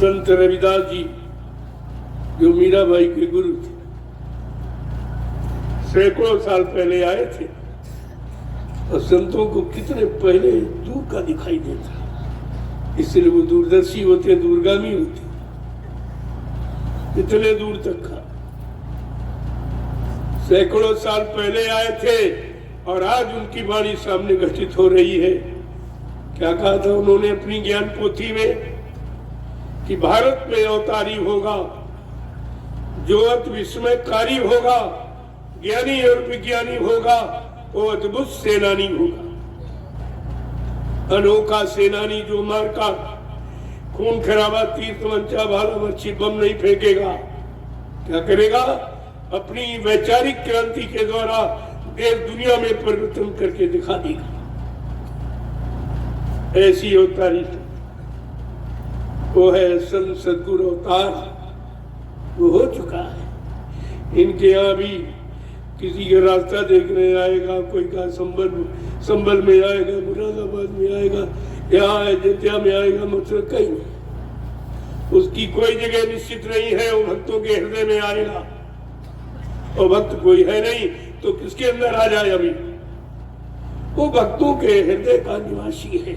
संत रविदास जी जो मीराबाई के गुरु थे, सैकड़ों साल पहले आए थे और संतों को कितने पहले दूर का दिखाई देता, इसलिए वो दूरदर्शी होते, दूरगामी होते, इतने दूर तक का सैकड़ों साल पहले आए थे और आज उनकी वाणी सामने घटित हो रही है। क्या कहा था उन्होंने अपनी ज्ञान पोथी में कि भारत में अवतारी होगा जो अति विस्मयकारी होगा, ज्ञानी और विज्ञानी होगा, वो अद्भुत सेनानी होगा, अनोखा सेनानी जो मार का खून खराबा तीर तमंचा भाला मच्छी बम नहीं फेंकेगा, क्या करेगा? अपनी वैचारिक क्रांति के द्वारा देश दुनिया में परिवर्तन करके दिखा देगा। ऐसी अवतारी वो है संत सदगुरु अवतार, वो हो चुका है। इनके यहाँ भी किसी का रास्ता देखने आएगा, कोई का संबल में आएगा, मुरादाबाद में आएगा, यहाँ अयोध्या में आएगा, मतलब कहीं नहीं। उसकी कोई जगह निश्चित नहीं है, वो भक्तों के हृदय में आएगा। और भक्त कोई है नहीं तो किसके अंदर आ जाए? अभी वो भक्तों के हृदय का निवासी है,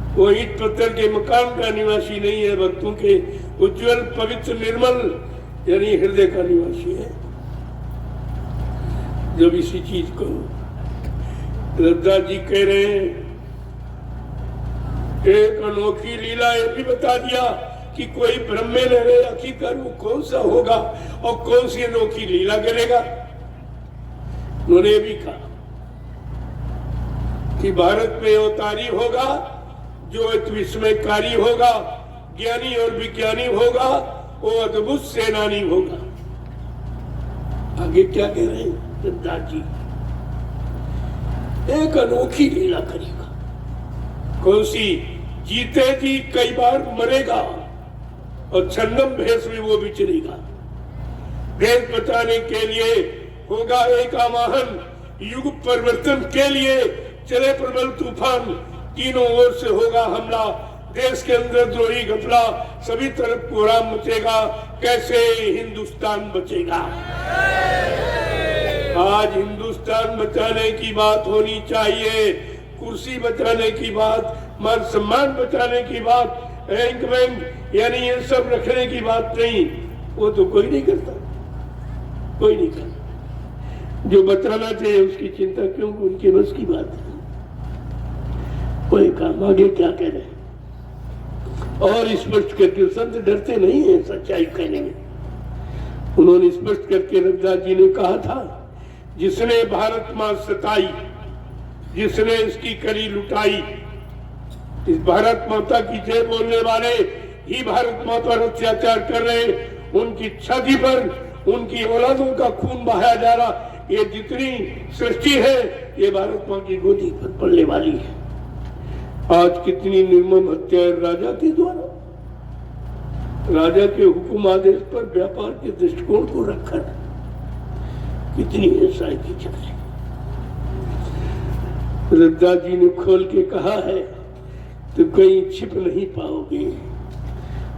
वो ईट पत्थर के मकान का निवासी नहीं है, भक्तों के उज्जवल पवित्र निर्मल यानी हृदय का निवासी है। जब इसी चीज को रविदास जी कह रहे हैं, एक अनोखी लीला ये भी बता दिया कि कोई ब्रह्म में रहे आखिरकार वो कौन सा होगा और कौन सी अनोखी लीला करेगा। उन्होंने भी कहा कि भारत में अवतारी होगा जो अति विस्मयकारी होगा, ज्ञानी और विज्ञानी होगा, वो अद्भुत सेनानी होगा। आगे क्या कह रहे हैं रविदास जी? एक अनोखी लीला करेगा। कौन सी? जीते जी कई बार मरेगा और छन्नम भेष में वो विचरेगा। भेष बचाने के लिए होगा एक आवाहन, युग परिवर्तन के लिए चले प्रबल तूफान, तीनों ओर से होगा हमला, देश के अंदर द्रोही घपला, सभी तरफ कोहराम मचेगा, कैसे हिंदुस्तान बचेगा। आज हिंदुस्तान बचाने की बात होनी चाहिए, कुर्सी बचाने की बात, मान सम्मान बचाने की बात, रैंक वैंक यानी ये सब रखने की बात नहीं। वो तो कोई नहीं करता, कोई नहीं करता। जो बचाना चाहिए उसकी चिंता क्यों? उनके बस की बात है। कोई काम आगे क्या कह रहे हैं और स्पष्ट करके, संत डरते नहीं है सच्चाई कहने में। उन्होंने स्पष्ट करके रविदास जी ने कहा था, जिसने भारत मां सताई, जिसने इसकी करी लुटाई, इस भारत माता की जय बोलने वाले ही भारत माता पर अत्याचार कर रहे, उनकी छाती पर उनकी औलादों का खून बहाया जा रहा। ये जितनी सृष्टि है ये भारत मां की गोदी पर पड़ने वाली है। आज कितनी निर्मम हत्याएं राजा के द्वारा, राजा के हुकुम आदेश पर व्यापार के दृष्टिकोण को रखकर कितनी हिंसा की जा रही। रविदास जी ने खोल के कहा है, तो कहीं छिप नहीं पाओगे,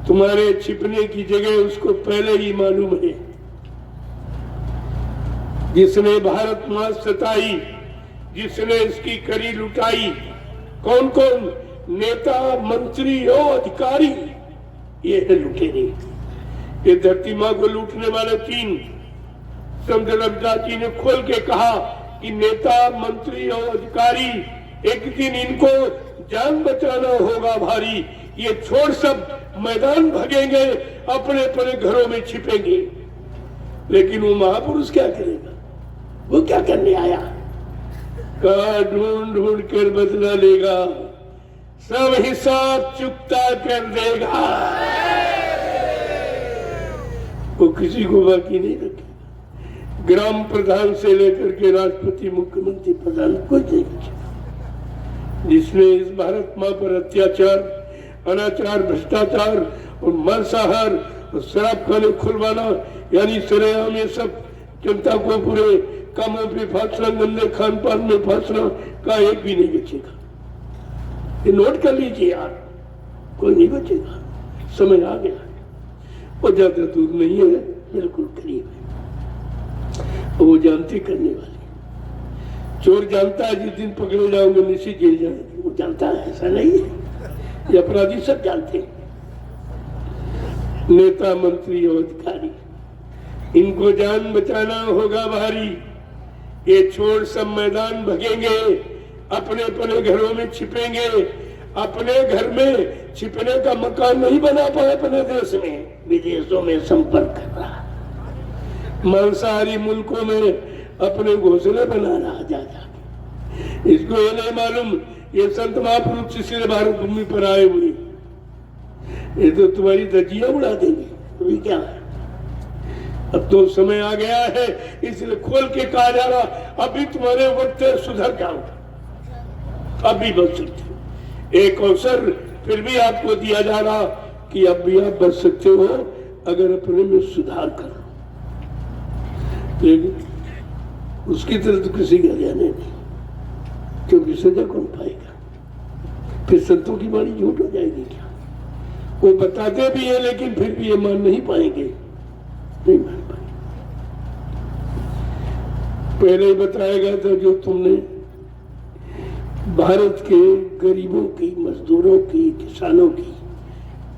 तुम्हारे छिपने की जगह उसको पहले ही मालूम है। जिसने भारत मां सताई, जिसने इसकी करी लुटाई, कौन कौन? नेता, मंत्री और अधिकारी, ये है लुटेरे। ये धरती मां को लूटने वाले तीन। संत रविदास जी ने खोल के कहा कि नेता, मंत्री और अधिकारी, एक दिन इनको जान बचाना होगा भारी। ये छोड़ सब मैदान भगेंगे, अपने अपने घरों में छिपेंगे। लेकिन वो महापुरुष क्या करेगा? वो क्या करने आया? कहा ढूंढ ढूंढ कर बदला लेगा, सब हिसाब चुकता कर देगा। वो किसी को बाकी नहीं रखेगा। ग्राम प्रधान से लेकर के राष्ट्रपति, मुख्यमंत्री, प्रधान कोई नहीं बचेगा। जिसने इस भारत मां पर अत्याचार, अनाचार, भ्रष्टाचार और मांसाहार और शराब खाने खुलवाना यानी सरेआम ये सब जनता को पूरे कामों पे फांसना, गंदे खान पान में फांसना का एक भी नहीं बचेगा। ये नोट कर लीजिए यार, कोई नहीं बचेगा। समय आ गया है, वो ज्यादा दूर नहीं है, बिल्कुल करीब है। वो जानते करने वाले, चोर जानता है जिस दिन पकड़े जाओगे निश्चित जेल जाएंगे, वो जानता है, ऐसा नहीं है, ये अपराधी सब जानते हैं। नेता मंत्री और अधिकारी, इनको जान बचाना होगा भारी। ये छोड़ सब मैदान भगेंगे, अपने अपने घरों में छिपेंगे। अपने घर में छिपने का मकान नहीं बना पाए, अपने देश में विदेशों में संपर्क कर रहा, मांसाहारी मुल्कों में अपने घोंसले बना रहा जा जाके। इसको ये नहीं मालूम ये संत महापुरुष इसलिए भारत भूमि पर आए हुए, ये तो तुम्हारी धज्जियां उड़ा देंगे, तो ये क्या है। अब तो समय आ गया है, इसलिए खोल के कहा जा रहा, अभी तुम्हारे वक्त सुधर जाओ, अभी बच सकते। एक अवसर फिर भी आपको दिया जा रहा कि अब भी आप बच सकते हो अगर अपने में सुधार करो, लेकिन उसकी तरफ तो किसी का ध्यान नहीं, क्योंकि सजा कौन पाएगा। फिर संतों की वाणी झूठ हो जाएगी क्या। वो बताते भी है लेकिन फिर भी ये मान नहीं पाएंगे, नहीं मान पाएंगे। पहले ही बताया गया था जो तुमने भारत के गरीबों की, मजदूरों की, किसानों की,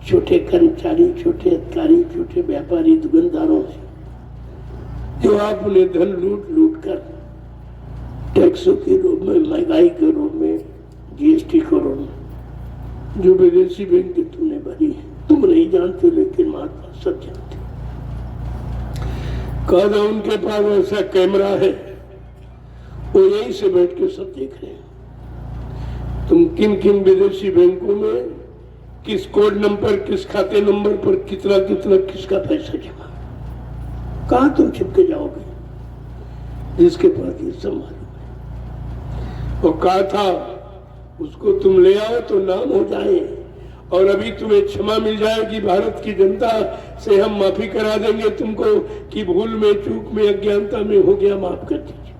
छोटे कर्मचारी, छोटे अधिकारी, छोटे व्यापारी, दुकानदारों से जो आपने धन लूट लूट कर टैक्सों के रूप में, महंगाई के रूप में, जीएसटी के रूप में जो विदेशी बैंक की तुमने भरी है, तुम नहीं जानते लेकिन महात्मा सब जानते। कहा उनके पास ऐसा कैमरा है, वो यहीं से बैठ के सब देख रहे हैं तुम किन किन विदेशी बैंकों में किस कोड नंबर, किस खाते नंबर पर कितना कितना किसका पैसा जमा। कहां तुम छिपके जाओगे जिसके पास ये सब मालूम है। और कहा था उसको तुम ले आओ तो नाम हो जाए, और अभी तुम्हें क्षमा मिल जाएगी भारत की जनता से, हम माफी करा देंगे तुमको कि भूल में, चूक में, अज्ञानता में हो गया, माफ कर दीजिए।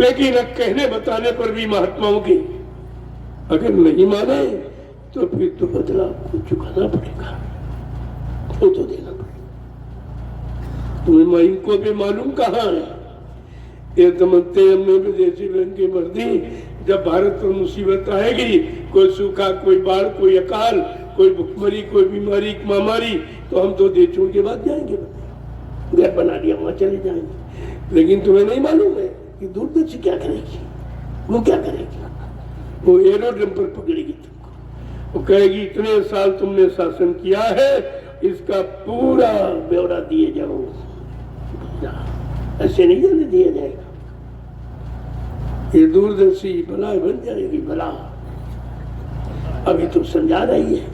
लेकिन अब कहने बताने पर भी महात्माओं के अगर नहीं माने तो फिर तो बदला आपको चुकाना पड़ेगा, वो तो देना पड़ेगा। तुम्हें इनको भी मालूम कहाँ है, ये समझते हमने विदेशी बैंकें भर दी, जब भारत पर मुसीबत आएगी, कोई सूखा, कोई बाढ़, कोई अकाल, कोई भुखमरी, कोई बीमारी, महामारी, तो हम तो देश छोड़ के बाद जाएंगे, घर बना लिया वहां चले जाएंगे। लेकिन तुम्हें नहीं मालूम है कि दूरदर्शी क्या करेगी, वो क्या करेगी, वो एरोड्रम पर पकड़ेगी तुमको, वो कहेगी इतने साल तुमने शासन किया है, इसका पूरा ब्यौरा दिए जाओ। ऐसे नहीं जाने दिया जाएगा, ये दूरदर्शी भला बन जाएगी भला। अभी तो समझा रही है,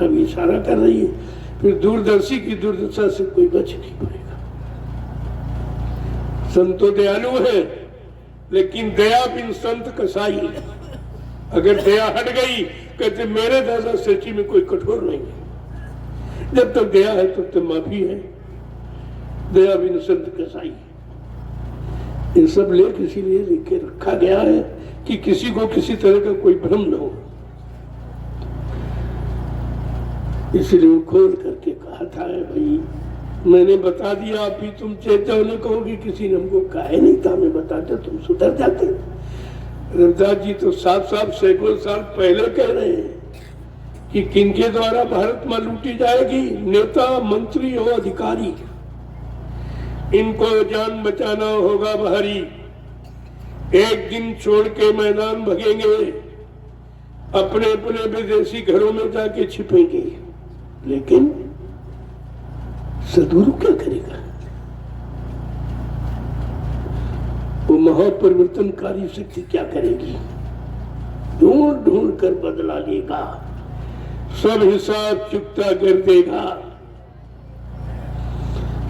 अभी इशारा कर रही है, फिर दूरदर्शी की दुर्दशा से कोई बच नहीं पाएगा। संतो दयालु है, लेकिन दया बिन संत कसाई। अगर दया हट गई, कहते मेरे दादा सच्ची में कोई कठोर नहीं है। जब तक दया है तब तक माफी है, दया बिन संत कसाई। ये सब लेख इसीलिए लिख के रखा गया है कि किसी को किसी तरह का कोई भ्रम न हो। इसलिए खोल करके कहा था भाई मैंने बता दिया, अभी तुम चेतावनी कहोगे किसी ने हमको कहा नहीं था, मैं बताते तुम सुधर जाते। रविदास जी तो साफ साफ सैकड़ों साल पहले कह रहे हैं कि किनके द्वारा भारत में लूटी जाएगी, नेता, मंत्री और अधिकारी, इनको जान बचाना होगा भारी। एक दिन छोड़ के मैदान भगेंगे, अपने अपने विदेशी घरों में जाके छिपेंगे, लेकिन सदगुरु क्या करेगा, वो महापरिवर्तनकारी शक्ति क्या करेगी, ढूंढ ढूंढ कर बदला लेगा, सब हिसाब चुकता कर देगा।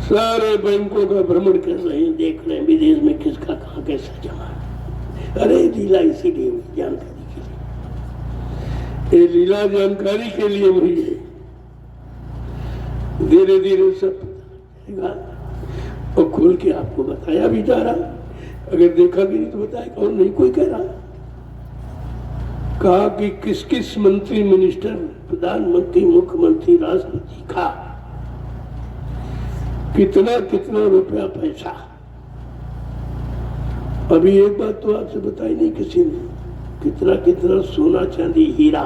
सारे बैंकों का भ्रमण कर रहे हैं, देख रहे हैं विदेश में किसका कहां कैसा जमा है। अरे लीला इसीलिए जानकारी के लिए, ये लीला जानकारी के लिए हुई है। धीरे धीरे सब पता चलेगा और खोल के आपको बताया भी जा रहा। अगर देखा भी नहीं तो बताएगा, और नहीं कोई कह रहा। कहा कि किस किस मंत्री मिनिस्टर प्रधानमंत्री, मुख्यमंत्री, राष्ट्रपति का कितना कितना रुपया पैसा। अभी एक बात तो आपसे बताई नहीं किसी ने, कितना कितना सोना चांदी हीरा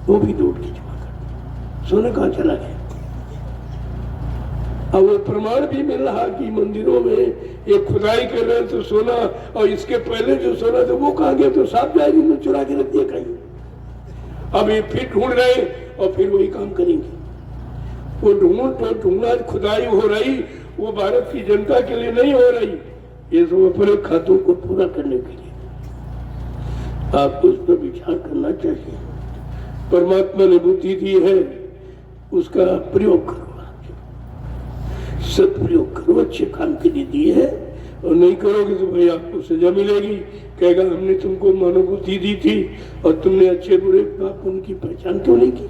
वो भी लूट के जमा कर। सोना कहाँ चला गया? अब वो प्रमाण भी मिल रहा कि मंदिरों में ये खुदाई कर रहे हैं तो सोना, और इसके पहले जो सोना था वो कहाँ गया? तो साफ डायरी में चुरा के रख दिया कहीं। अब ये फिर ढूंढ रहे और फिर वही काम करेंगे। वो ढूंढना खुदाई हो रही, वो भारत की जनता के लिए नहीं हो रही, ये सब अपने खातों को पूरा करने के लिए। आपको उस पर विचार करना चाहिए। परमात्मा ने बुद्धि दी है, उसका प्रयोग करो, सदप्रयोग करो, अच्छे काम के लिए दी है। और नहीं करोगे तो भाई आपको सजा मिलेगी। कहेगा हमने तुमको मनोबुद्धि दी थी और तुमने अच्छे बुरे पाप उनकी पहचान क्यों नहीं की।